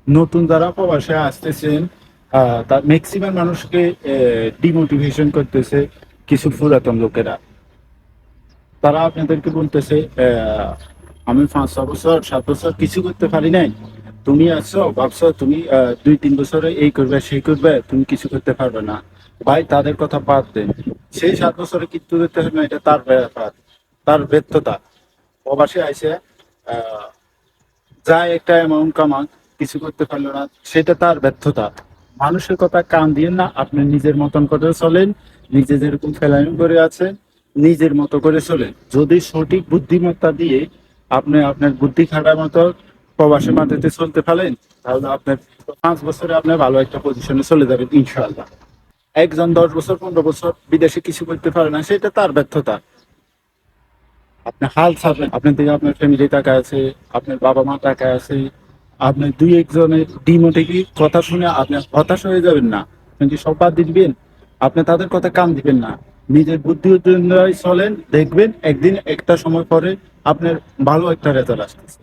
নতুন যারা প্রবাসে আসতেছেন, তার ম্যাক্সিমাম মানুষকে ডিমোটিভেশন করতেছে কিছু পুরাতন লোকেরা। তারা আপনাদেরকে বলতেছে, আমি 5-6 বছর 7 বছর কিছু করতে পারি নাই, তুমি আসছো ভাবছো তুমি 2-3 বছরে এই করবে সেই করবে, তুমি কিছু করতে পারবে না। ভাই তাদের কথা বাদ দেন। সেই 7 বছরে কিন্তু করতে হবে না, এটা তার ব্যাপার, তার ব্যর্থতা। প্রবাসে আইসে আহ যা একটা অ্যামাউন্ট কামান, কিছু করতে পারলো না, সেটা তার ব্যর্থতা। মানুষের কথা কান দিয়ে না, আপনি নিজের মতন করে চলেন। নিজে যেরকম ফেলানি করে আছেন, নিজের মতো করে চলেন। যদি সঠিক বুদ্ধিমত্তা দিয়ে আপনি আপনার বুদ্ধি খাটার মতো প্রবাসী মাটিতে চলতে পারেন, তাহলে আপনার 5 বছরে আপনার ভালো একটা পজিশনে চলে যাবেন ইনশাআল্লাহ। একজন 10 বছর 15 বছর বিদেশে কিছু করতে পারে না, সেটা তার ব্যর্থতা। আপনি হাল ছাড়বেন, আপনার দিকে আপনার ফ্যামিলি টাকা আছে, আপনার বাবা মা টাকা আছে। আপনি দুই একজনের ডিমোটিভি কথা শুনে আপনি হতাশ হয়ে যাবেন না, কিন্তু সব বাদ দিবেন। আপনি তাদের কথা কান দিবেন না, নিজের বুদ্ধি উদ্দীপনায় চলেন, দেখবেন একদিন একটা সময় পরে আপনার ভালো একটা রেজাল্ট আসতেছে।